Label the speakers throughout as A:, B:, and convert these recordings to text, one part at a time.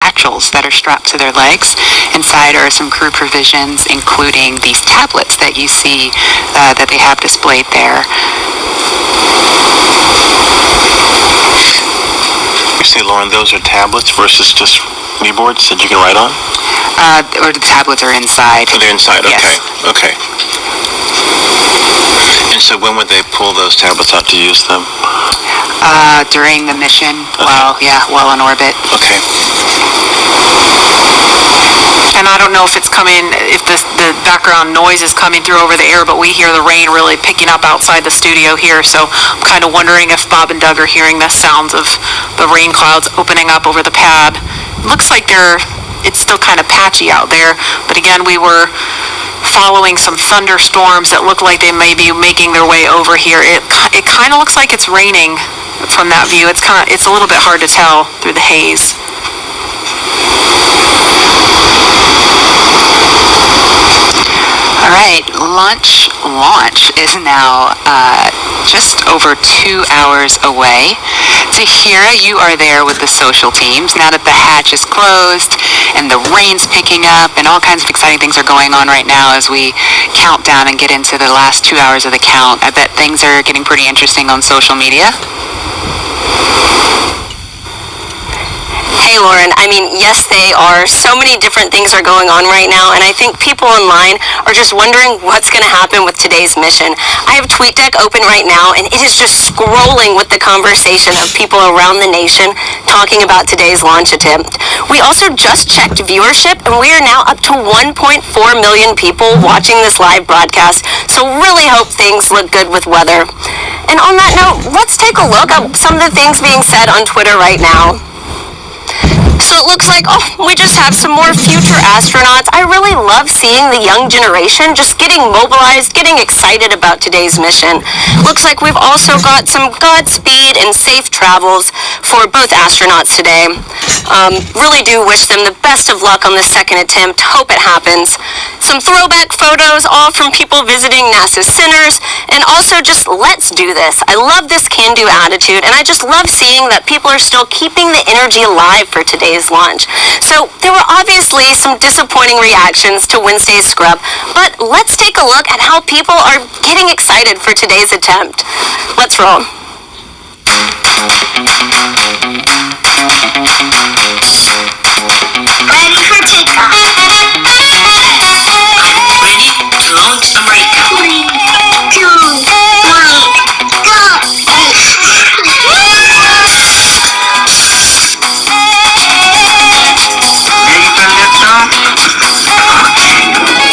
A: satchels that are strapped to their legs. Inside are some crew provisions, including these tablets that you see that they have displayed there.
B: You see, Lauren, those are tablets versus just kneeboards that you can write on?
A: Or the tablets are inside.
B: Oh, they're inside,
A: yes.
B: Okay. And so when would they pull those tablets out to use them?
A: During the mission,
B: Okay.
A: while in orbit.
B: Okay.
C: And I don't know if it's coming, if the background noise is coming through over the air, but we hear the rain really picking up outside the studio here, so I'm kind of wondering if Bob and Doug are hearing the sounds of the rain clouds opening up over the pad. Looks like it's still kind of patchy out there, but again, we were following some thunderstorms that look like they may be making their way over here. It kind of looks like it's raining from that view. It's a little bit hard to tell through the haze.
A: All right, launch is now just over 2 hours away. Tahira, you are there with the social teams. Now that the hatch is closed and the rain's picking up and all kinds of exciting things are going on right now as we count down and get into the last 2 hours of the count, I bet things are getting pretty interesting on social media.
D: Hey, Lauren, I mean, yes, they are. So many different things are going on right now, and I think people online are just wondering what's going to happen with today's mission. I have TweetDeck open right now, and it is just scrolling with the conversation of people around the nation talking about today's launch attempt. We also just checked viewership, and we are now up to 1.4 million people watching this live broadcast, so really hope things look good with weather. And on that note, let's take a look at some of the things being said on Twitter right now. So it looks like, we just have some more future astronauts. I really love seeing the young generation just getting mobilized, getting excited about today's mission. Looks like we've also got some Godspeed and safe travels for both astronauts today. Really do wish them the best of luck on the second attempt. Hope it happens. Some throwback photos, all from people visiting NASA's centers, and also just let's do this. I love this can-do attitude, and I just love seeing that people are still keeping the energy alive for today's launch. So there were obviously some disappointing reactions to Wednesday's scrub, but let's take a look at how people are getting excited for today's attempt. Let's roll.
E: Ready for takeoff. Ready to launch America. 3, 2, 1, go! Ready for liftoff? To infinity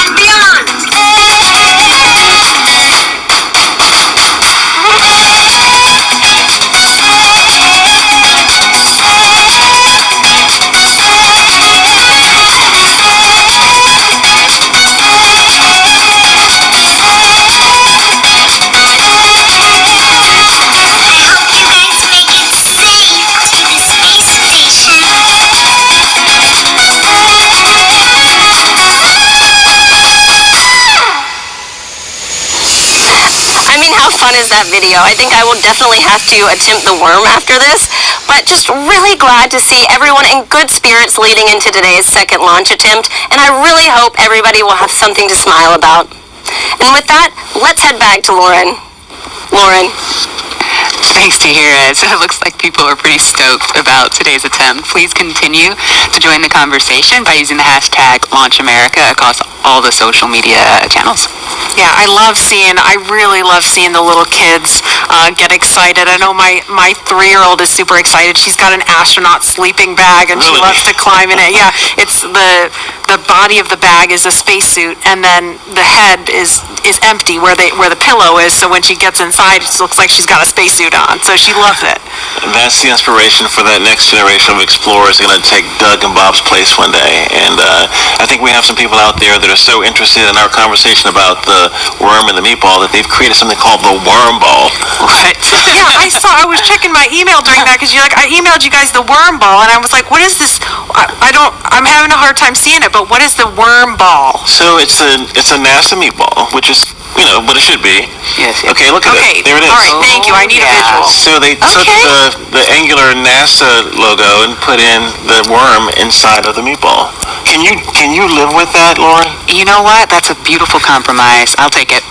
E: and beyond!
D: How fun is that video? I think I will definitely have to attempt the worm after this, but just really glad to see everyone in good spirits leading into today's second launch attempt, and I really hope everybody will have something to smile about. And with that, let's head back to Lauren. Lauren.
A: Thanks, Tahira. So it looks like people are pretty stoked about today's attempt. Please continue to join the conversation by using the hashtag #LaunchAmerica across all the social media channels.
C: Yeah, I really love seeing the little kids get excited. I know my 3-year-old is super excited. She's got an astronaut sleeping bag, and she loves to climb in it. Yeah, it's the body of the bag is a spacesuit, and then the head is empty where the pillow is. So when she gets inside, it looks like she's got a spacesuit on. So she loves it.
B: That's the inspiration for that next generation of explorers going to take Doug and Bob's place one day. And I think we have some people out there that are so interested in our conversation about the worm and the meatball that they've created something called the worm ball.
A: Right.
C: Yeah, I was checking my email during that because I emailed you guys the worm ball, and I was like, what is this? I'm having a hard time seeing it, but what is the worm ball?
B: So it's a NASA meatball, which is what it should be.
A: Yes.
B: Okay, look at
C: Okay,
B: it. There it is.
C: all right, thank you, I need a
A: Yeah.
C: visual.
B: So they took
A: Okay.
B: the angular NASA logo and put in the worm inside of the meatball. Can you live with that, Lauren?
A: You know what? That's a beautiful compromise. I'll take it.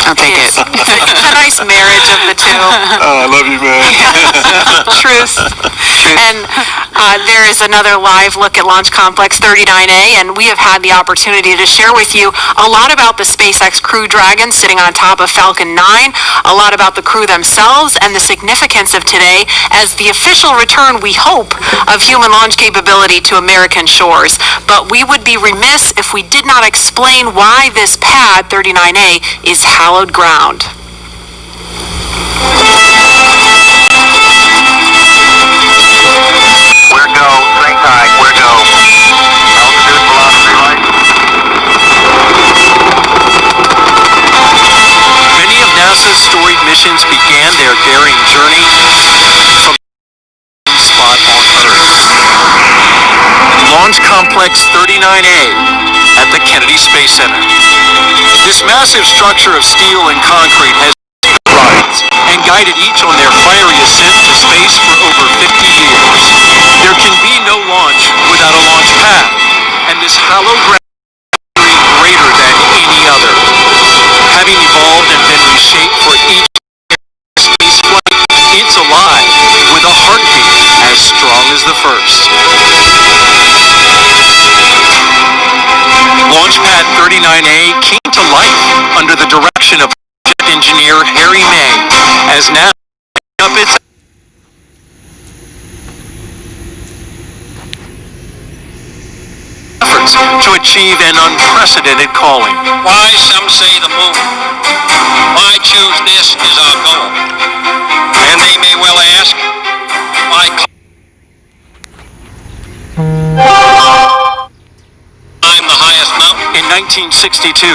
A: I'll take it.
C: It's a nice marriage of the two.
B: Oh, I love you, man.
C: Truth. And there is another live look at Launch Complex 39A, and we have had the opportunity to share with you a lot about the SpaceX Crew Dragon sitting on top of Falcon 9, a lot about the crew themselves, and the significance of today as the official return, we hope, of human launch capability to American shores. But we would be remiss if we did not explain why this pad, 39A, is hallowed ground.
F: Where go, train tide, where go. Altitude, velocity, right.
G: Many of NASA's storied missions began their daring journey from the spot on Earth. Launch Complex 39A at the Kennedy Space Center. This massive structure of steel and concrete has rides and guided each on their fiery ascent to space for over 50 years. There can be no launch without a launch pad, and this hollow ground is greater than any other. Having evolved and been reshaped for each space flight, it's alive with a heartbeat as strong as the first. Launchpad 39A came to life under the direction of project engineer Harry May as NASA picked up its efforts to achieve an unprecedented calling.
F: Why, some say the moon. Why choose this as our goal? And they may well ask, why climb the highest mountain?
G: In 1962,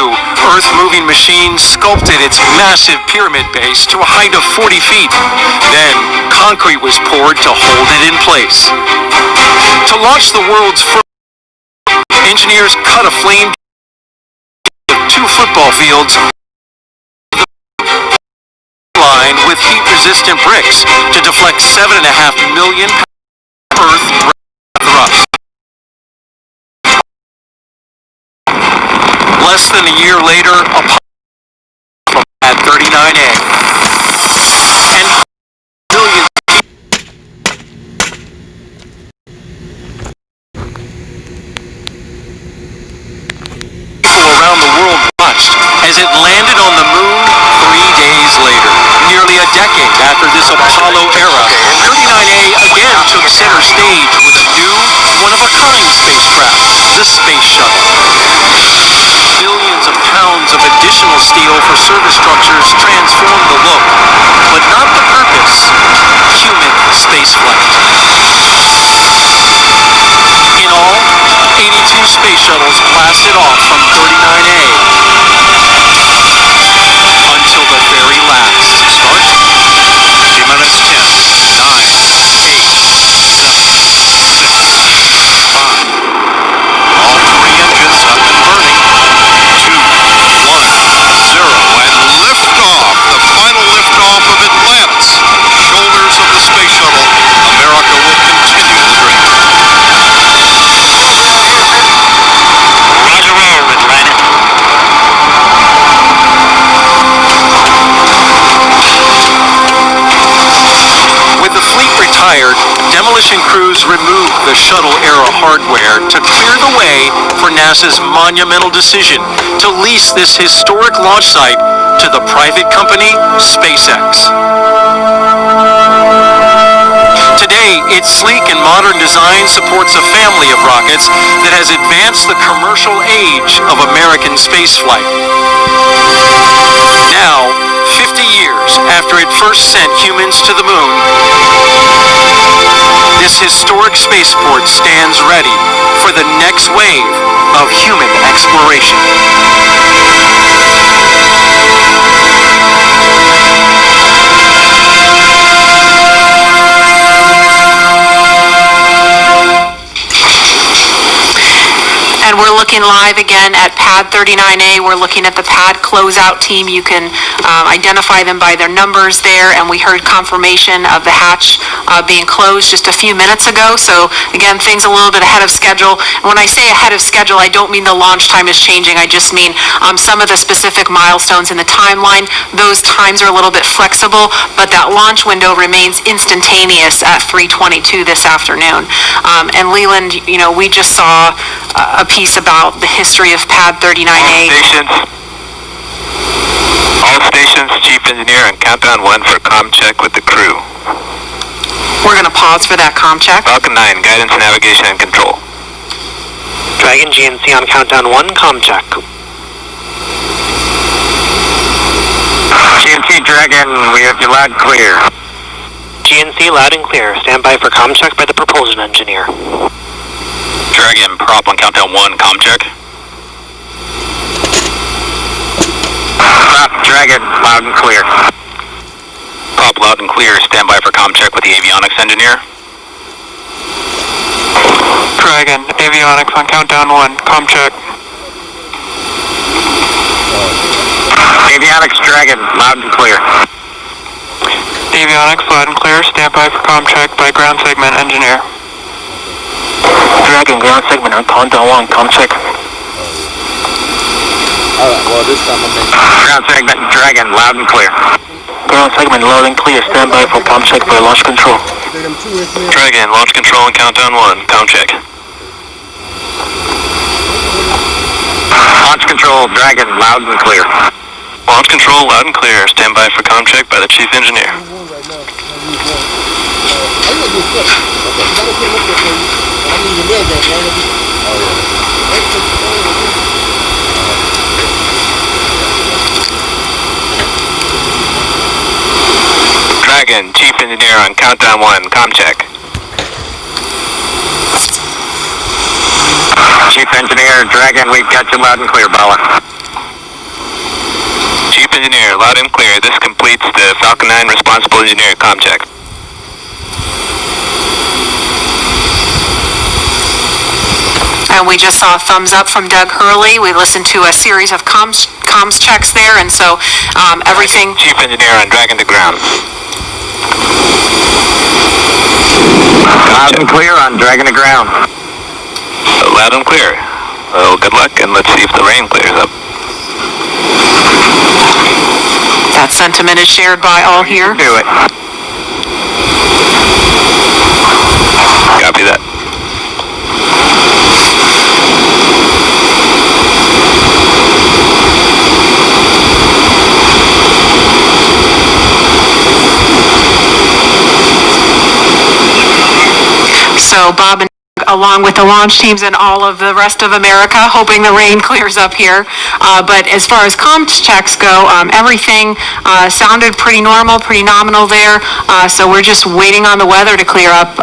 G: Earth-moving machines sculpted its massive pyramid base to a height of 40 feet. Then, concrete was poured to hold it in place. To launch the world's first, engineers cut a flame of 2 football fields line with heat-resistant bricks to deflect 7.5 million Earth thrust. Less than a year later, Apollo at 39A. And millions of people around the world watched as it landed on the moon 3 days later. Nearly a decade after this Apollo era, 39A again took center stage with a new, one-of-a-kind spacecraft, the Space Shuttle. Millions of pounds of additional steel for surface structures transformed the look, but not the purpose, human spaceflight. In all, 82 space shuttles blasted off from 39A until the very last. Start.
F: T-minus 10, 9, 8, 7, 6, 5. All 3 engines up and burning. 2, 1, 0, and liftoff. The final liftoff of Atlantis. Shoulders of the space shuttle. America will continue the dream. Roger, Atlantis.
G: With the fleet retired, demolition crews removed the shuttle-era hardware to clear the way for NASA's monumental decision to lease this historic launch site to the private company SpaceX. Today, its sleek and modern design supports a family of rockets that has advanced the commercial age of American spaceflight. Now, 50 years after it first sent humans to the moon, this historic spaceport stands ready for the next wave of human exploration.
C: And we're looking live again at pad 39A. We're looking at the pad closeout team. You can identify them by their numbers there, and we heard confirmation of the hatch being closed just a few minutes ago. So again, things a little bit ahead of schedule. And when I say ahead of schedule, I don't mean the launch time is changing. I just mean some of the specific milestones in the timeline. Those times are a little bit flexible, but that launch window remains instantaneous at 3:22 this afternoon. And Leland, you know, we just saw a piece about the history of pad 39A.
H: All stations, Chief Engineer, on countdown 1 for comm check with the crew.
C: We're going to pause for that comm check.
H: Falcon 9, guidance, navigation, and control.
I: Dragon GNC on countdown 1, comm check.
H: GNC Dragon, we have you loud and clear.
I: GNC loud and clear. Stand by for comm check by the propulsion engineer.
H: Dragon, prop on countdown 1, comm check. Prop, Dragon, loud and clear. Prop, loud and clear. Stand by for comm check with the avionics engineer.
J: Dragon, avionics on countdown 1, comm check.
H: Avionics Dragon, loud and clear.
J: Avionics loud and clear. Stand by for comm check by ground segment engineer.
I: Dragon, ground segment on countdown 1, comm check.
H: Ground segment Dragon, loud and clear.
I: Ground segment loud and clear. Stand by for comm check by launch control.
H: Dragon, launch control on countdown 1, comm check. Launch control Dragon, loud and clear. Launch control, loud and clear. Stand by for comm check by the chief engineer. Dragon, chief engineer on countdown 1, comm check. Chief engineer, Dragon, we've got you loud and clear, Bala. Chief engineer, loud and clear. This completes the Falcon 9 responsible engineer comm check.
C: And we just saw a thumbs up from Doug Hurley. We listened to a series of comms checks there, and so everything...
H: Chief engineer on Dragon to ground. Loud and clear on Dragon to ground. Loud and clear. Well, good luck, and let's see if the rain clears up.
C: That sentiment is shared by all here.
H: Do it. Copy that.
C: So Bob and along with the launch teams and all of the rest of America, hoping the rain clears up here. But as far as comms checks go, everything sounded pretty normal, pretty nominal there. So we're just waiting on the weather to clear up.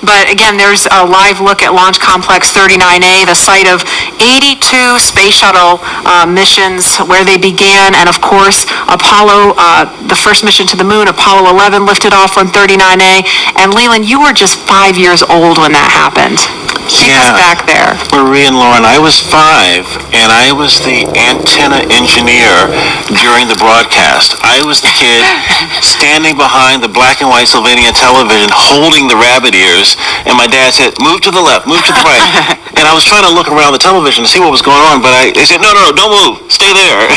C: But again, there's a live look at Launch Complex 39A, the site of 82 space shuttle missions where they began. And of course, Apollo, the first mission to the moon, Apollo 11 lifted off from 39A. And Leland, you were just 5 years old when that happened. Take us back there.
B: Marie and Lauren, I was 5, and I was the antenna engineer during the broadcast. I was the kid standing behind the black and white Sylvania television holding the rabbit ears, and my dad said, move to the left, move to the right. And I was trying to look around the television to see what was going on, but they said, no, don't move, stay there.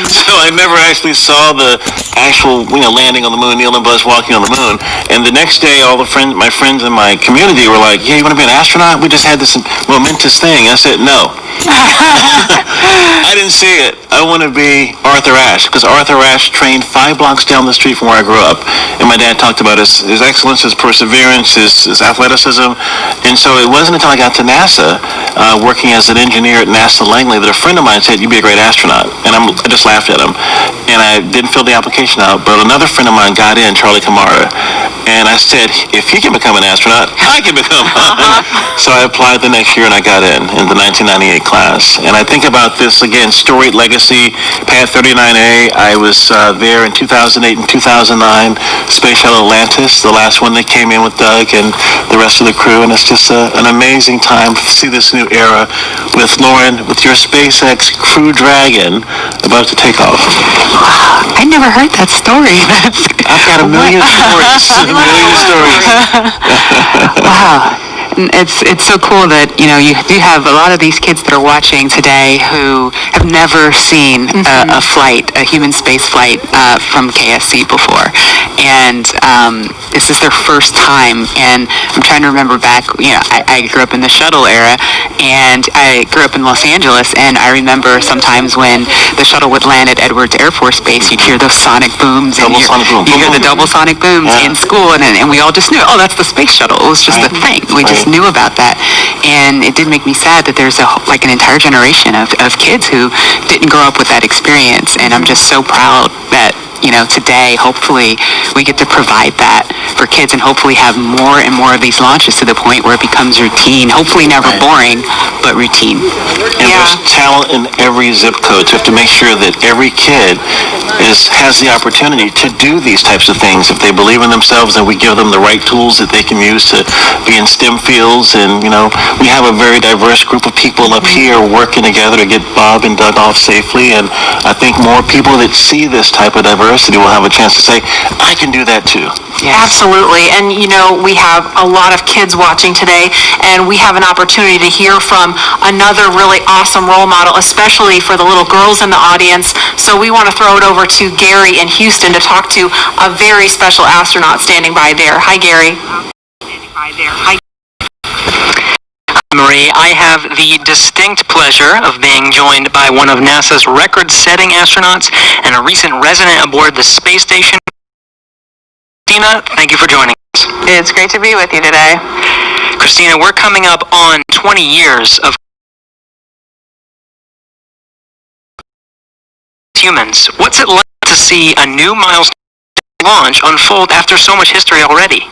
B: So I never actually saw the actual landing on the moon, Neil and Buzz walking on the moon. And the next day, all my friends in my community were like, yeah, you want to be an astronaut? We just had this momentous thing. I said, no. I didn't see it. I want to be Arthur Ashe, because Arthur Ashe trained 5 blocks down the street from where I grew up. And my dad talked about his excellence, his perseverance, his athleticism. And so it wasn't until I got to NASA, working as an engineer at NASA Langley, that a friend of mine said, you'd be a great astronaut. And I just laughed at him. And I didn't fill the application out, but another friend of mine got in, Charlie Kamara. And I said, if he can become an astronaut, I can become one. So I applied the next year and I got in the 1998 class. And I think about this again, storied legacy, Pad 39A. I was there in 2008 and 2009, Space Shuttle Atlantis, the last one that came in with Doug and the rest of the crew. And it's just an amazing time to see this new era with Lauren, with your SpaceX Crew Dragon about to take off.
A: I never heard that story.
B: I've got a million stories. A million stories.
A: Wow. It's so cool that, you do have a lot of these kids that are watching today who have never seen a flight, a human space flight from KSC before. And this is their first time. And I'm trying to remember back, I grew up in the shuttle era, and I grew up in Los Angeles, and I remember sometimes when the shuttle would land at Edwards Air Force Base, you'd hear those sonic booms. You hear the double sonic booms in school, and we all just knew, oh, that's the space shuttle. It was just a thing. We just knew about that. And it did make me sad that there's an entire generation of kids who didn't grow up with that experience. And I'm just so proud that, today, hopefully, we get to provide that for kids and hopefully have more and more of these launches to the point where it becomes routine. Hopefully never boring, but routine.
B: And there's talent in every zip code. So you have to make sure that every kid has the opportunity to do these types of things. If they believe in themselves, and we give them the right tools that they can use to be in STEM fields. And, we have a very diverse group of people up here working together to get Bob and Doug off safely. And I think more people that see this type of diversity will have a chance to say, I can do that too.
C: Yes. Absolutely. And, we have a lot of kids watching today, and we have an opportunity to hear from another really awesome role model, especially for the little girls in the audience. So we want to throw it over to Gary in Houston to talk to a very special astronaut standing by there. Hi, Gary.
K: Marie, I have the distinct pleasure of being joined by one of NASA's record-setting astronauts and a recent resident aboard the space station. Christina, thank you for joining us.
L: It's great to be with you today.
K: Christina, we're coming up on 20 years of humans. What's it like to see a new milestone launch unfold after so much history already?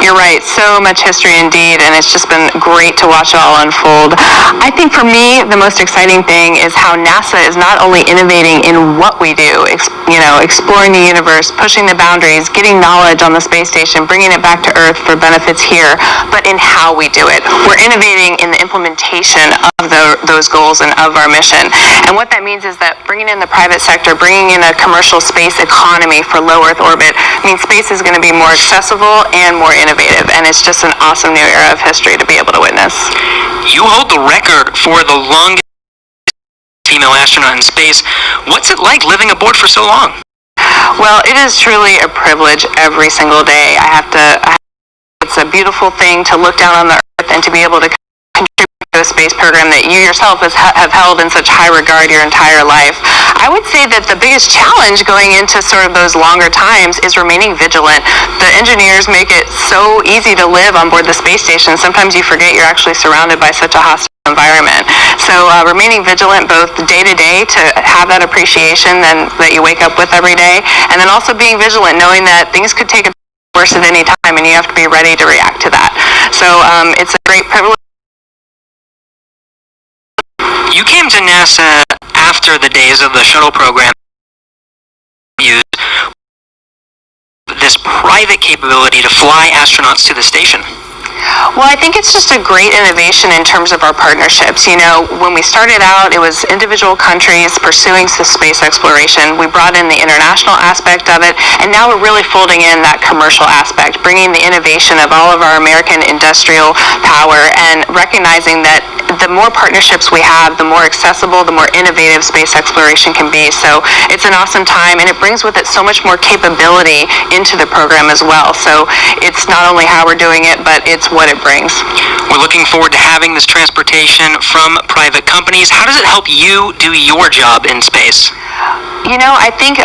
L: You're right, so much history indeed, and it's just been great to watch it all unfold. I think for me, the most exciting thing is how NASA is not only innovating in what we do, exploring the universe, pushing the boundaries, getting knowledge on the space station, bringing it back to Earth for benefits here, but in how we do it. We're innovating in the implementation of those goals and of our mission. And what that means is that bringing in the private sector, bringing in a commercial space economy for low Earth orbit, means space is going to be more accessible and more innovative, and it's just an awesome new era of history to be able to witness.
K: You hold the record for the longest female astronaut in space. What's it like living aboard for so long?
L: Well, it is truly a privilege every single day. It's a beautiful thing to look down on the Earth and to be able to contribute to a space program that you yourself have held in such high regard your entire life. I would say that the biggest challenge going into sort of those longer times is remaining vigilant. The engineers make it so easy to live on board the space station. Sometimes you forget you're actually surrounded by such a hostile environment. So remaining vigilant both day to day to have that appreciation that you wake up with every day, and then also being vigilant knowing that things could take a worse at any time and you have to be ready to react to that. So it's a great privilege.
K: You came to NASA after the days of the shuttle program used this private capability to fly astronauts to the station.
L: Well, I think it's just a great innovation in terms of our partnerships. When we started out, it was individual countries pursuing space exploration. We brought in the international aspect of it, and now we're really folding in that commercial aspect, bringing the innovation of all of our American industrial power and recognizing that the more partnerships we have, the more accessible, the more innovative space exploration can be. So it's an awesome time, and it brings with it so much more capability into the program as well. So it's not only how we're doing it, but it's what it brings.
K: We're looking forward to having this transportation from private companies. How does it help you do your job in space?
L: You know, I think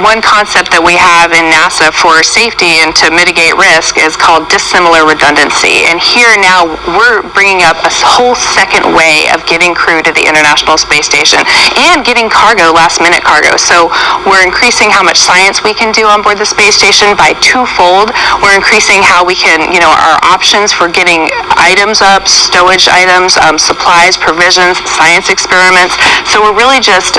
L: one concept that we have in NASA for safety and to mitigate risk is called dissimilar redundancy. And here now we're bringing up a whole second way of getting crew to the International Space Station and getting cargo, last-minute cargo. So we're increasing how much science we can do on board the space station by twofold. We're increasing how we can, you know, our options for getting items up, stowage items, supplies, provisions, science experiments. So we're really just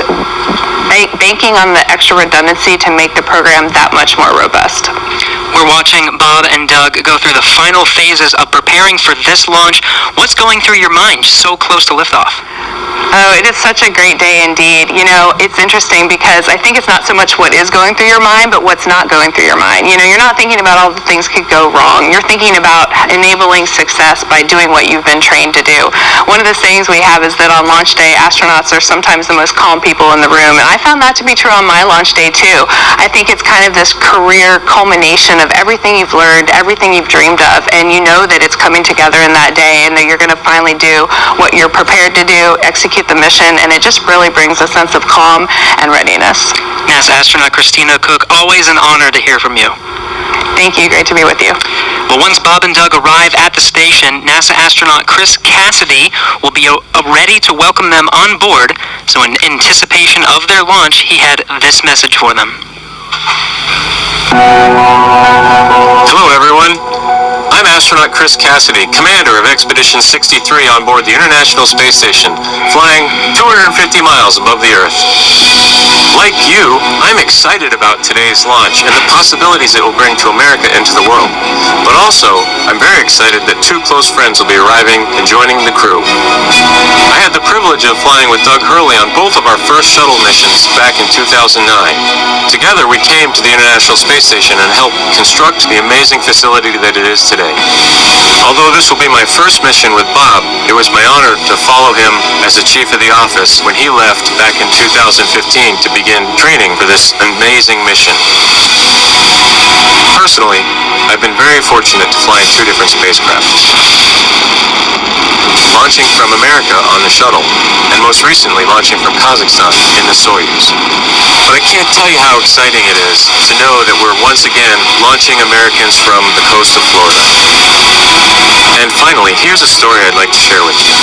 L: banking on the extra redundancy to make the program that much more robust.
K: We're watching Bob and Doug go through the final phases of preparing for this launch. What's going through your mind so close to liftoff?
L: Oh, it is such a great day indeed. You know, it's interesting because I think it's not so much what is going through your mind, but what's not going through your mind. You know, you're not thinking about all the things could go wrong. You're thinking about enabling success by doing what you've been trained to do. One of the things we have is that on launch day, astronauts are sometimes the most calm people in the room, and I found that to be true on my launch day too. I think it's kind of this career culmination of everything you've learned, everything you've dreamed of, and you know that it's coming together in that day and that you're going to finally do what you're prepared to do, execute the mission, and it just really brings a sense of calm and readiness.
K: NASA astronaut Christina Cook, always an honor to hear from you.
L: Thank you. Great to be with you.
K: Well, once Bob and Doug arrive at the station, NASA astronaut Chris Cassidy will be ready to welcome them on board. So in anticipation of their launch, he had this message for them.
M: Hello, everyone. I'm astronaut Chris Cassidy, commander of Expedition 63 on board the International Space Station, flying 250 miles above the Earth. Like you, I'm excited about today's launch and the possibilities it will bring to America and to the world. But also, I'm very excited that two close friends will be arriving and joining the crew. I had the privilege of flying with Doug Hurley on both of our first shuttle missions back in 2009. Together, we came to the International Space Station and helped construct the amazing facility that it is today. Although this will be my first mission with Bob, it was my honor to follow him as the chief of the office when he left back in 2015 to begin training for this amazing mission. Personally, I've been very fortunate to fly in two different spacecraft. Launching from America on the shuttle, and most recently launching from Kazakhstan in the Soyuz. But I can't tell you how exciting it is to know that we're once again launching Americans from the coast of Florida. And finally, here's a story I'd like to share with you.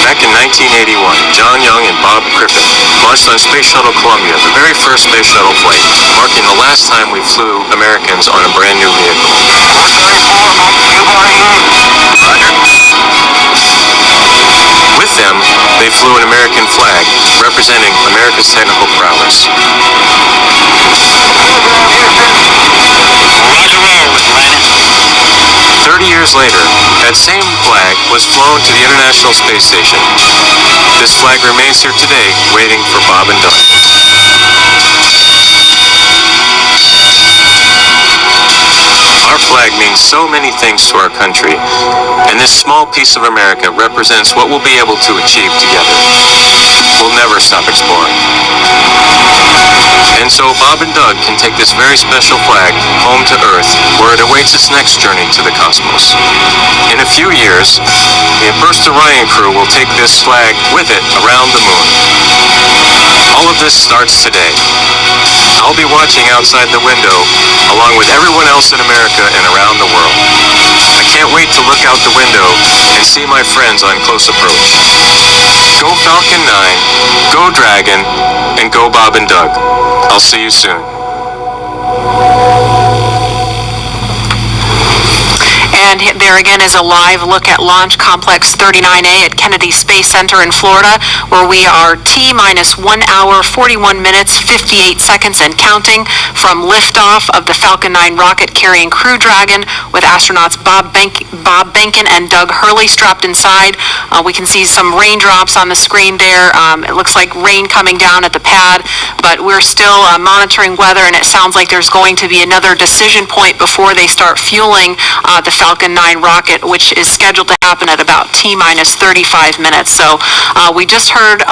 M: Back in 1981, John Young and Bob Crippen launched on Space Shuttle Columbia, the very first space shuttle flight, marking the last time we flew Americans on a brand new vehicle. With them, they flew an American flag, representing America's technical prowess. 30 years later, that same flag was flown to the International Space Station. This flag remains here today, waiting for Bob and Doug. Our flag means so many things to our country, and this small piece of America represents what we'll be able to achieve together. We'll never stop exploring. And so Bob and Doug can take this very special flag home to Earth, where it awaits its next journey to the cosmos. In a few years, the First Orion crew will take this flag with it around the moon. All of this starts today. I'll be watching outside the window, along with everyone else in America and around the world. I can't wait to look out the window and see my friends on close approach. Go Falcon 9, go Dragon, and go Bob and Doug. I'll see you soon.
C: And there again is a live look at Launch Complex 39A at Kennedy Space Center in Florida, where we are T-minus 1 hour, 41 minutes, 58 seconds and counting from liftoff of the Falcon 9 rocket carrying Crew Dragon with astronauts Bob Behnken and Doug Hurley strapped inside. We can see some raindrops on the screen there. It looks like rain coming down at the pad, but we're still monitoring weather, and it sounds like there's going to be another decision point before they start fueling the Falcon 9 rocket, which is scheduled to happen at about T-minus 35 minutes. So we just heard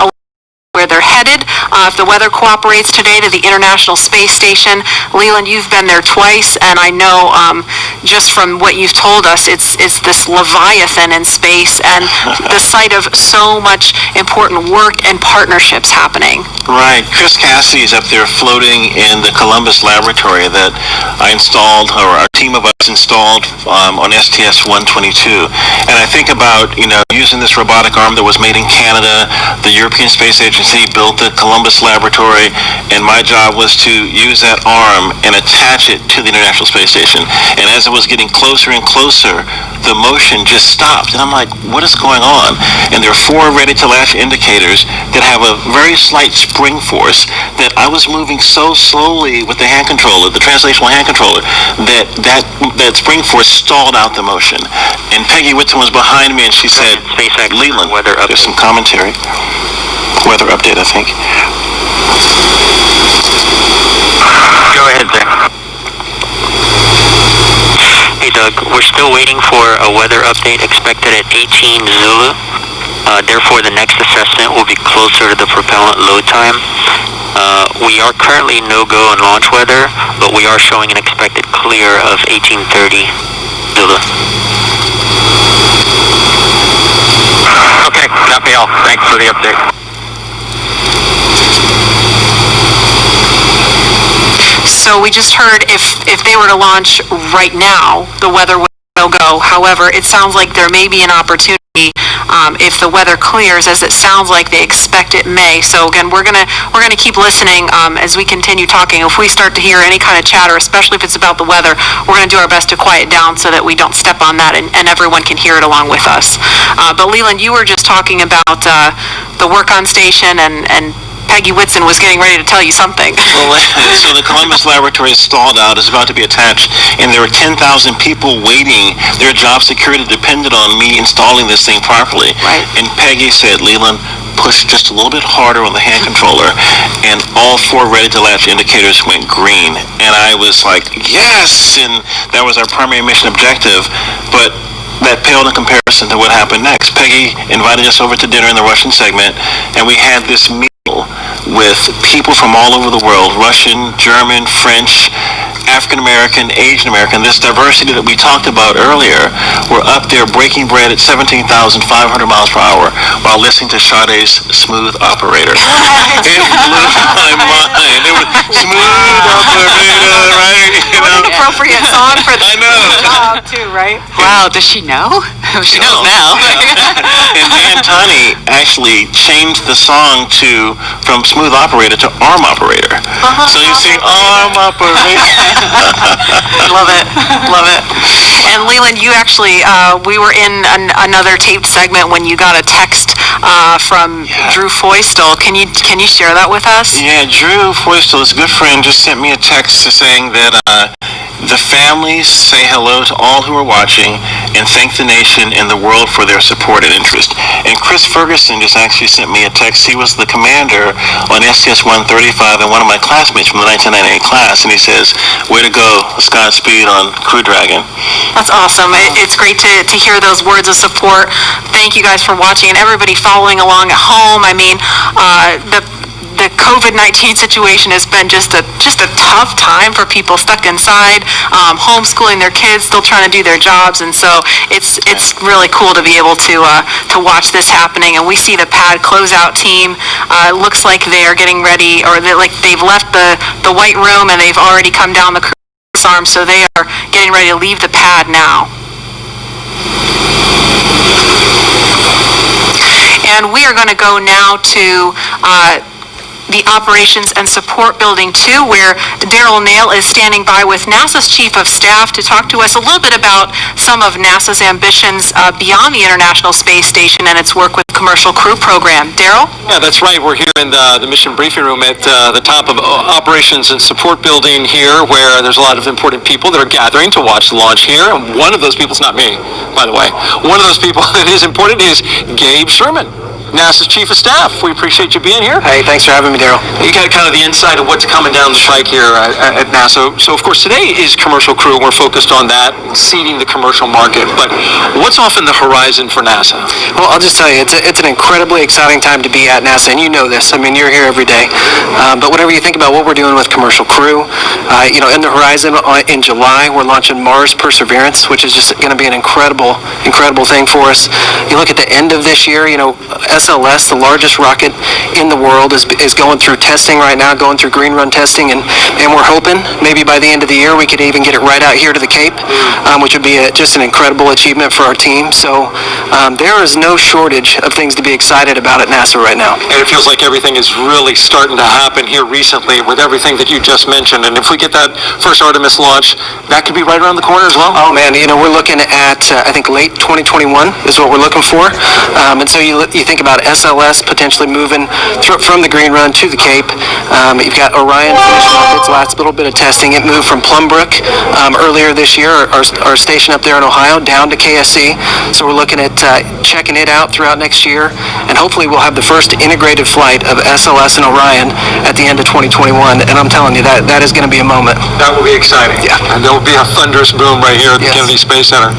C: where they're headed, if the weather cooperates today, to the International Space Station. Leland, you've been there twice, and I know just from what you've told us, it's this leviathan in space and the site of so much important work and partnerships happening.
B: Right. Chris Cassidy is up there floating in the Columbus laboratory that I installed, or our team of us installed on STS-122. And I think about, using this robotic arm that was made in Canada. The European Space Agency built the Columbus laboratory, and my job was to use that arm and attach it to the International Space Station. And as it was getting closer and closer, the motion just stopped. And I'm like, what is going on? And there are 4 ready-to-latch indicators that have a very slight spring force that I was moving so slowly with the hand controller, the translational hand controller, that spring force stalled out the motion. And Peggy Whitson was behind me, and she said, Leland, there's some commentary. Weather update, I think.
H: Go ahead, sir.
I: Hey Doug, we're still waiting for a weather update expected at 18 Zulu. Therefore, the next assessment will be closer to the propellant load time. We are currently no-go on launch weather, but we are showing an expected clear of 1830 Zulu.
H: Okay, copy all. Thanks for the update.
C: So we just heard if they were to launch right now, the weather would no-go. However, it sounds like there may be an opportunity if the weather clears, as it sounds like they expect it may. So again, we're gonna keep listening as we continue talking. If we start to hear any kind of chatter, especially if it's about the weather, we're gonna do our best to quiet down so that we don't step on that and everyone can hear it along with us. But Leland, you were just talking about the work on station and Peggy Whitson was getting ready to tell you something.
B: Well, so the Columbus laboratory is stalled out, is about to be attached, and there were 10,000 people waiting. Their job security depended on me installing this thing properly.
C: Right.
B: And Peggy said, Leland, push just a little bit harder on the hand controller, and all 4 ready-to-latch indicators went green. And I was like, yes! And that was our primary mission objective, but that paled in comparison to what happened next. Peggy invited us over to dinner in the Russian segment, and we had this meal with people from all over the world, Russian, German, French, African American, Asian American, this diversity that we talked about earlier. We're up there breaking bread at 17,500 miles per hour while listening to Sade's Smooth Operator. It blew my mind. It was Smooth Operator, right?
C: What an appropriate song for the job too, right?
A: Wow, does she know? She knows now.
B: And Dan Tani actually changed the song from Smooth Operator to Arm Operator. So you see Arm Operator.
C: Love it. And Leland, you actually, we were in another taped segment when you got a text from Drew Feustel. Can you share that with us?
B: Yeah, Drew Feustel, his good friend, just sent me a text saying that the families say hello to all who are watching and thank the nation and the world for their support and interest. And Chris Ferguson just actually sent me a text. He was the commander on STS-135 and one of my classmates from the 1998 class, and he says, way to go, Godspeed on Crew Dragon.
C: That's awesome. It's great to hear those words of support. Thank you guys for watching and everybody following along at home. I mean, the COVID-19 situation has been just a tough time for people stuck inside, homeschooling their kids, still trying to do their jobs, and so it's really cool to be able to watch this happening. And we see the pad closeout team. It looks like they are getting ready, or they've left the white room and they've already come down the cruise arm, so they are getting ready to leave the pad now. And we are going to go now to the Operations and Support Building 2, where Daryl Nail is standing by with NASA's Chief of Staff to talk to us a little bit about some of NASA's ambitions beyond the International Space Station and its work with the Commercial Crew Program. Daryl?
N: Yeah, that's right. We're here in the mission briefing room at the top of Operations and Support Building here, where there's a lot of important people that are gathering to watch the launch here. And one of those people, it's not me, by the way, one of those people that is important is Gabe Sherman. NASA's Chief of Staff. We appreciate you being here.
O: Hey, thanks for having me, Daryl.
N: You got kind of the insight of what's coming down the pike here at NASA. So, of course, today is Commercial Crew. We're focused on that, seeding the commercial market. But what's off in the horizon for NASA?
O: Well, I'll just tell you, it's an incredibly exciting time to be at NASA, and you know this. I mean, you're here every day. But whenever you think about what we're doing with Commercial Crew, in the horizon in July, we're launching Mars Perseverance, which is just going to be an incredible thing for us. You look at the end of this year, SLS, the largest rocket in the world, is going through testing right now, going through green run testing, and we're hoping maybe by the end of the year we could even get it right out here to the Cape, which would be just an incredible achievement for our team. So there is no shortage of things to be excited about at NASA right now.
N: And it feels like everything is really starting to happen here recently with everything that you just mentioned. And if we get that first Artemis launch, that could be right around the corner as well.
O: Oh man, we're looking at I think late 2021 is what we're looking for. And so you think about SLS potentially moving from the green run to the Cape. You've got Orion finishing off its last little bit of testing. It moved from Plumbrook earlier this year, our station up there in Ohio, down to KSC. So we're looking at checking it out throughout next year, and hopefully we'll have the first integrated flight of SLS and Orion at the end of 2021. And I'm telling you, that is going to be a moment.
N: That will be exciting.
O: Yeah.
N: And there will be a thunderous boom right here at the Kennedy Space Center.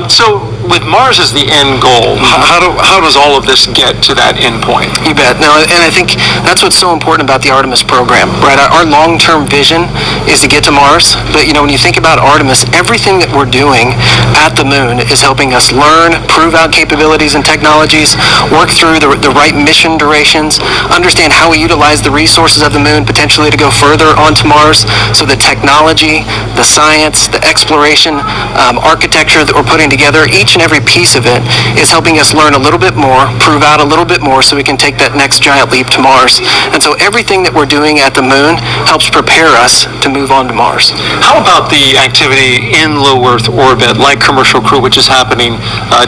N: So with Mars as the end goal, how does all of this get to that end point?
O: You bet. No, and I think that's what's so important about the Artemis program, right? Our long-term vision is to get to Mars, but when you think about Artemis, everything that we're doing at the moon is helping us learn, prove out capabilities and technologies, work through the right mission durations, understand how we utilize the resources of the moon potentially to go further onto Mars. So the technology, the science, the exploration, architecture that we're putting together, each and every piece of it is helping us learn a little bit more, prove out a little bit more so we can take that next giant leap to Mars. And so everything that we're doing at the moon helps prepare us to move on to Mars.
N: How about the activity in low Earth orbit, like Commercial Crew, which is happening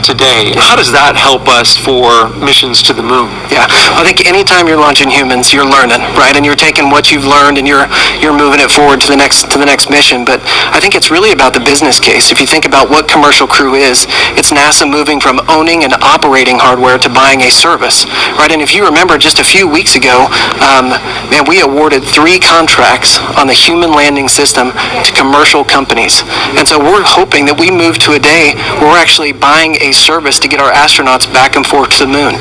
N: today? How does that help us for missions to the moon?
O: Yeah, I think anytime you're launching humans, you're learning, right? And you're taking what you've learned and you're moving it forward to the next mission. But I think it's really about the business case. If you think about what Commercial Crew is, it's NASA moving from owning and operating hardware to buying a service, right? And if you remember just a few weeks ago, we awarded 3 contracts on the human landing system to commercial companies. And so we're hoping that we move to a day where we're actually buying a service to get our astronauts back and forth to the moon.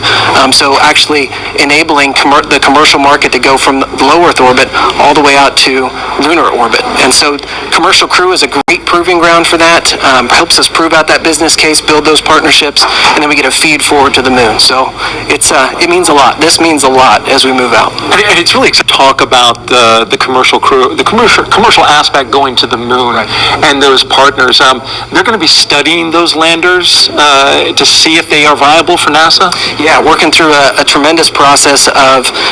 O: So actually enabling the commercial market to go from low Earth orbit all the way out to lunar orbit. And so Commercial Crew is a great proving ground for that, helps us prove out that business case, build those partnerships, and then we get a feed forward to the moon. So it means a lot. This means a lot as we move out.
N: And it's really to talk about the Commercial Crew, the commercial aspect going to the moon, and those partners. They're going to be studying those landers to see if they are viable for NASA?
O: Yeah, working through a tremendous process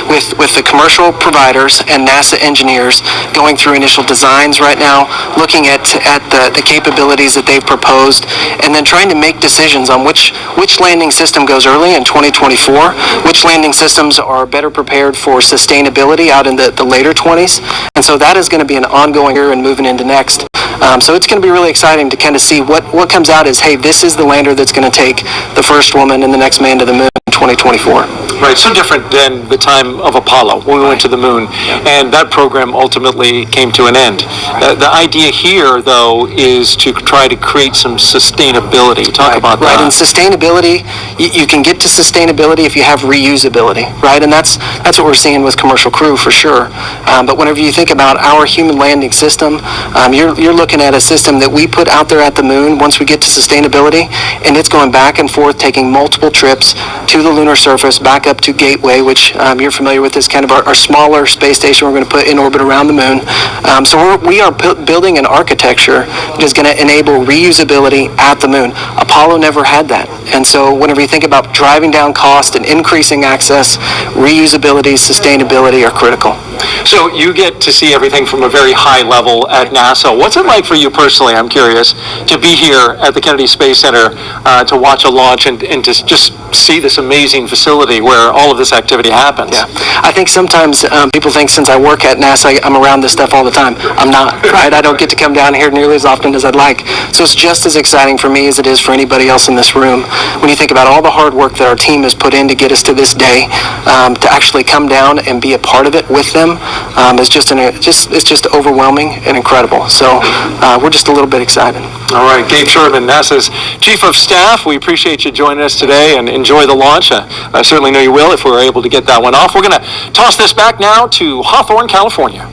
O: with the commercial providers and NASA engineers, going through initial designs right now, looking at the capabilities that they've proposed, and then trying to make decisions on which landing system goes early in 2024, which landing systems are better prepared for sustainability out in the later 20s. And so that is going to be an ongoing year and moving into next. So it's going to be really exciting to kind of see what comes out as, hey, this is the lander that's going to take the first woman and the next man to the moon in 2024.
N: Right, so different than the time of Apollo when we went to the moon, and that program ultimately came to an end. The idea here, though, is to try to create some sustainability. Talk about that.
O: Right, and sustainability, you can get to sustainability if you have reusability, right? And that's what we're seeing with Commercial Crew for sure. But whenever you think about our human landing system, you're looking at a system that we put out there at the moon once we get to sustainability, and it's going back and forth, taking multiple trips to the lunar surface, back up to Gateway, which you're familiar with, is kind of our smaller space station we're going to put in orbit around the moon. So we are building an architecture that is going to enable reusability at the moon. Apollo never had that. And so whenever you think about driving down cost and increasing access, reusability, sustainability are critical.
N: So you get to see everything from a very high level at NASA. What's it like for you personally, I'm curious, to be here at the Kennedy Space Center to watch a launch and to just see this amazing facility where all of this activity happens?
O: Yeah, I think sometimes people think since I work at NASA, I'm around this stuff all the time. I'm not, right? I don't get to come down here nearly as often as I'd like. So it's just as exciting for me as it is for anybody else in this room. When you think about all the hard work that our team has put in to get us to this day, to actually come down and be a part of it with them is it's just overwhelming and incredible. So we're just a little bit excited.
N: All right, Gabe Sherman, NASA's Chief of Staff, we appreciate you joining us today and enjoy the launch. I certainly know you will if we're able to get that one off. We're going to toss this back now to Hawthorne, California.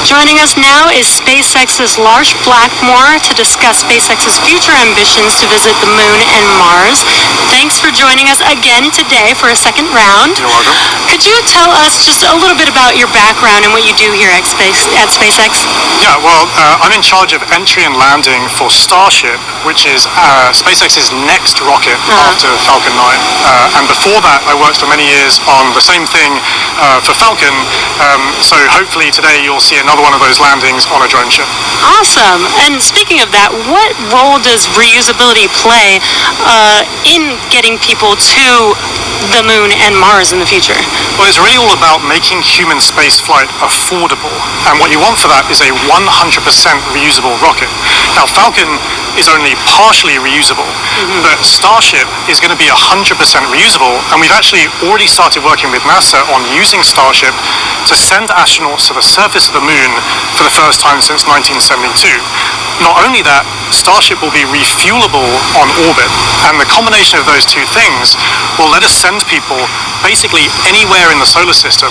P: Joining us now is SpaceX's Lars Blackmore to discuss SpaceX's future ambitions to visit the Moon and Mars. Thanks for joining us again today for a second round.
Q: You're welcome.
P: Could you tell us just a little bit about your background and what you do here at SpaceX?
Q: Yeah, well, I'm in charge of entry and landing for Starship, which is SpaceX's next rocket after Falcon 9. And before that, I worked for many years on the same thing for Falcon. So hopefully today you'll see another one of those landings on a drone ship.
P: Awesome. And speaking of that, what role does reusability play in getting people to the Moon and Mars in the future?
Q: Well, it's really all about making human space flight affordable. And what you want for that is a 100% reusable rocket. Now, Falcon is only partially reusable, but Starship is going to be 100% reusable. And we've actually already started working with NASA on using Starship to send astronauts to the surface of the Moon for the first time since 1972. Not only that, Starship will be refuelable on orbit, and the combination of those two things will let us send people basically anywhere in the solar system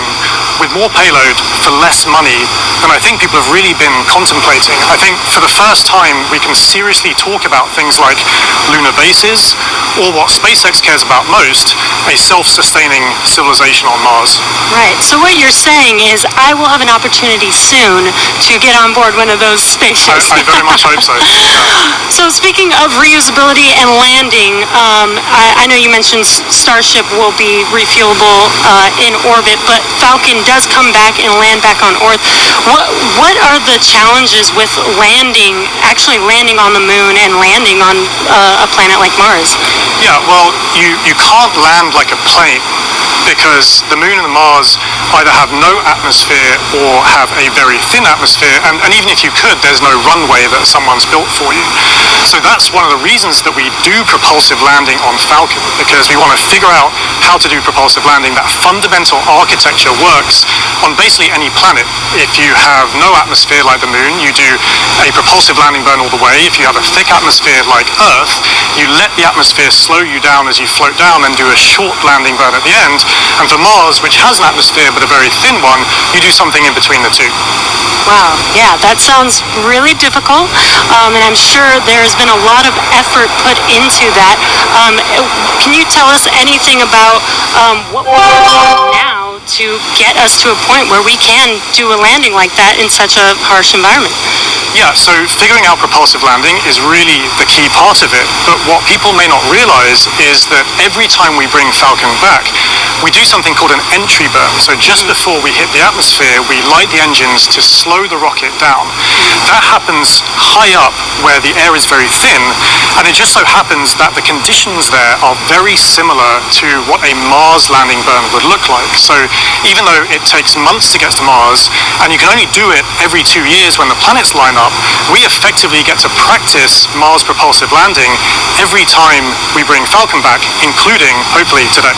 Q: with more payload for less money than I think people have really been contemplating. I think for the first time we can seriously talk about things like lunar bases, or what SpaceX cares about most, a self-sustaining civilization on Mars.
P: Right, so what you're saying is I will have an opportunity soon to get on board one of those spaceships.
Q: I very much hope so.
P: So speaking of reusability and landing, I know you mentioned Starship will be refuelable in orbit, but Falcon does come back and land back on Earth. What are the challenges with actually landing on the Moon and landing on a planet like Mars?
Q: Yeah, well, you can't land like a plane, because the Moon and the Mars either have no atmosphere or have a very thin atmosphere, and even if you could, there's no runway that someone's built for you. So that's one of the reasons that we do propulsive landing on Falcon, because we want to figure out how to do propulsive landing. That fundamental architecture works on basically any planet. If you have no atmosphere like the Moon, you do a propulsive landing burn all the way. If you have a thick atmosphere like Earth, you let the atmosphere slow you down as you float down and do a short landing burn at the end. And for Mars, which has an atmosphere but a very thin one, you do something in between the two.
P: Wow, yeah, that sounds really difficult, and I'm sure there's been a lot of effort put into that. Can you tell us anything about what we're doing now to get us to a point where we can do a landing like that in such a harsh environment?
Q: Yeah, so figuring out propulsive landing is really the key part of it, but what people may not realize is that every time we bring Falcon back, we do something called an entry burn. So just before we hit the atmosphere, we light the engines to slow the rocket down. That happens high up where the air is very thin, and it just so happens that the conditions there are very similar to what a Mars landing burn would look like. So even though it takes months to get to Mars, and you can only do it every 2 years when the planets line up, we effectively get to practice Mars propulsive landing every time we bring Falcon back, including, hopefully, today.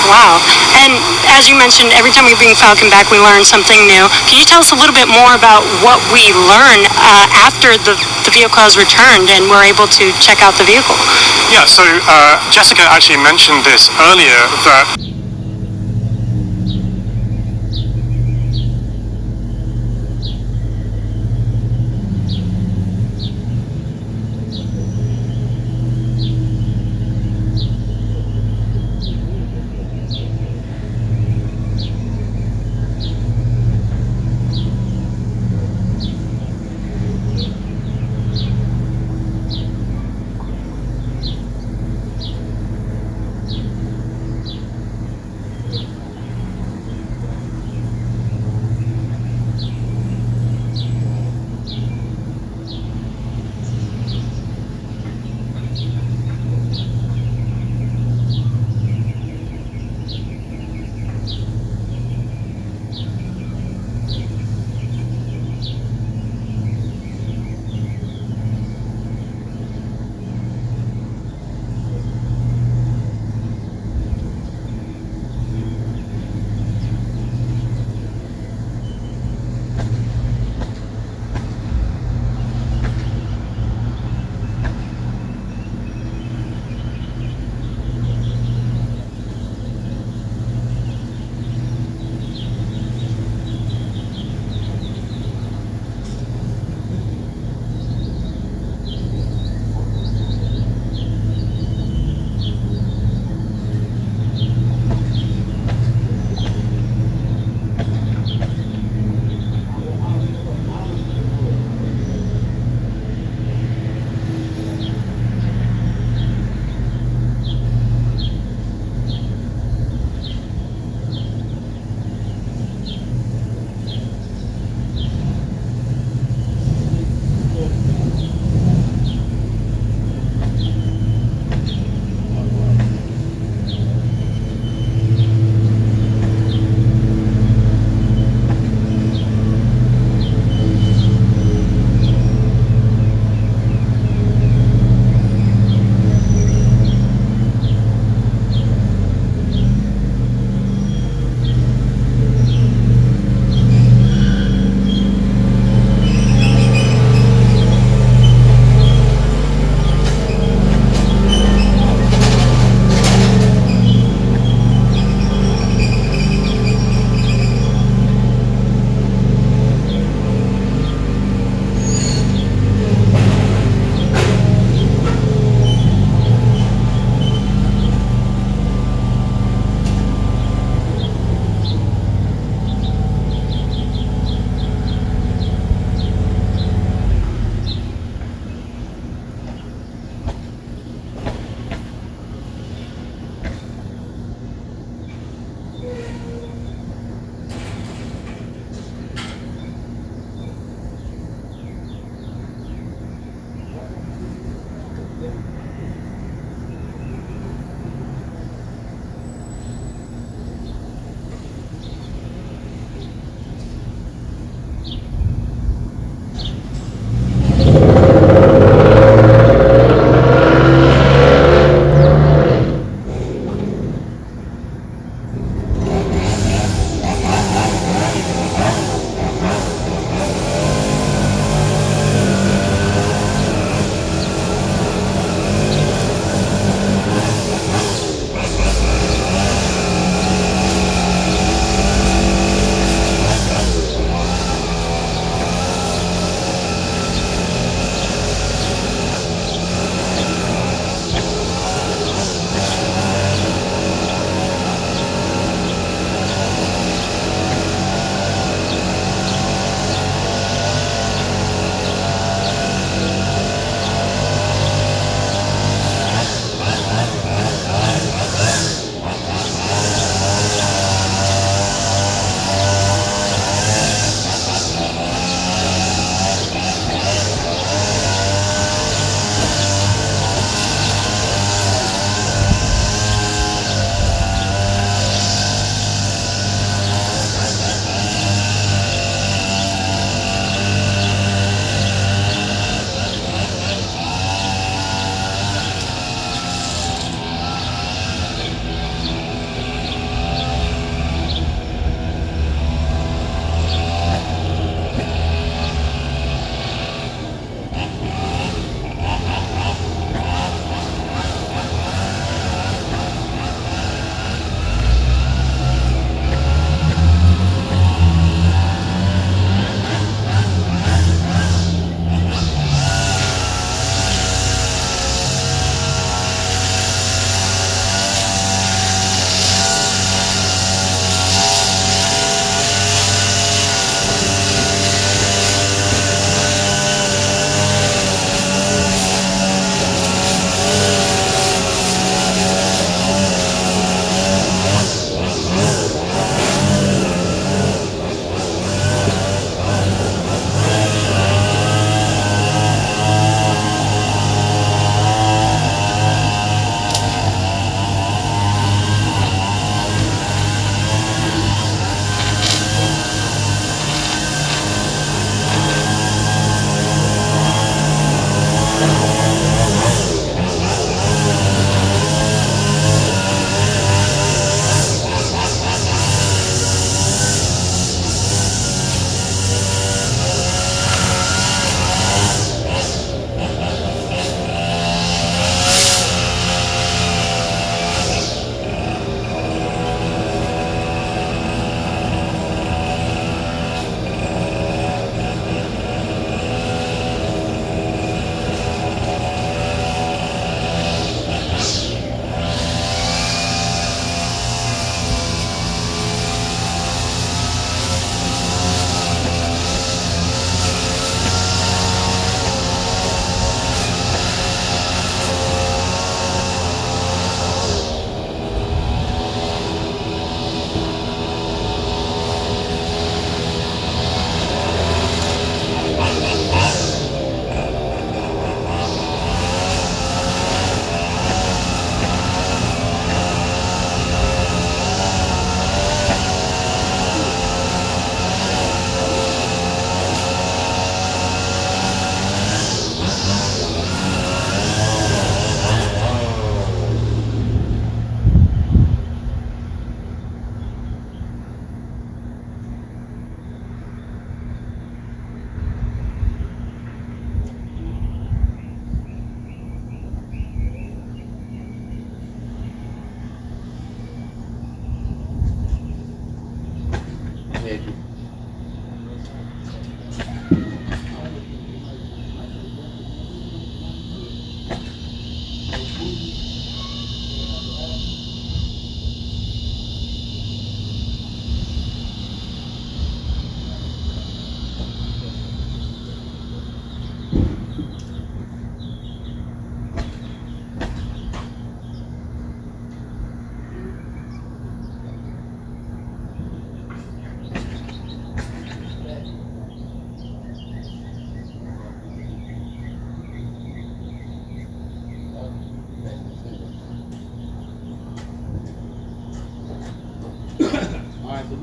P: Wow. And as you mentioned, every time we bring Falcon back, we learn something new. Can you tell us a little bit more about what we learn after the vehicle has returned and we're able to check out the vehicle?
Q: Yeah, so Jessica actually mentioned this earlier, that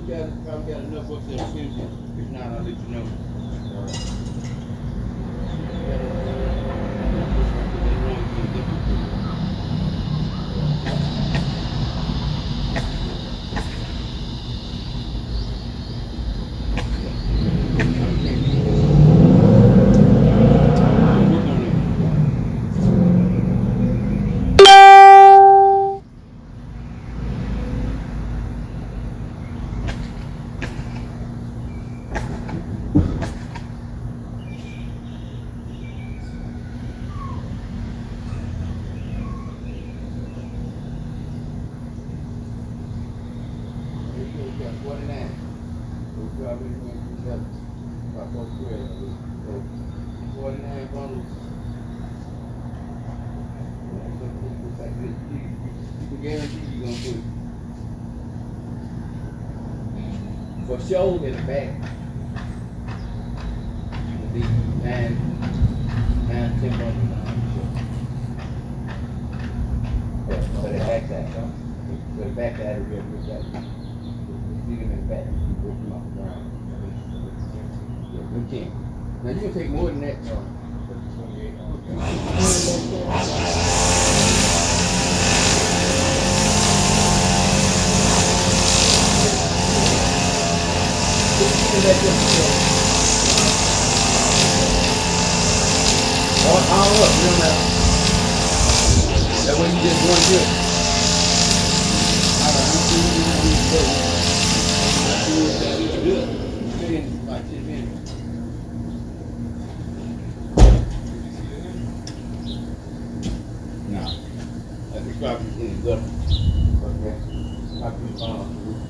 R: I've got enough up there to finish it. If not, I'll let you know. For sure in the back. It'll be 9, 10 bucks. For the back side, huh? For the back side, it'll be a good side. Leave them in the back. Work them off the ground. Yeah, good thing. Now you can take more than that, so. All up, real now. That way you just one good. Alright, I'm seeing you now. I'm seeing that it's good. Fit in like 10 minutes. Nah. That's the crop is in the gutter. Okay. Crop is on the roof.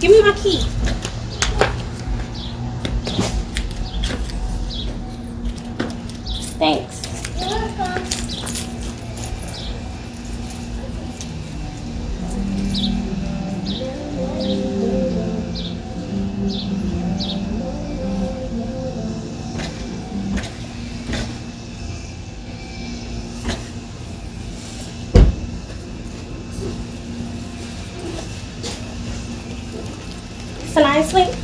P: Give me my key. Thanks. Can I sleep?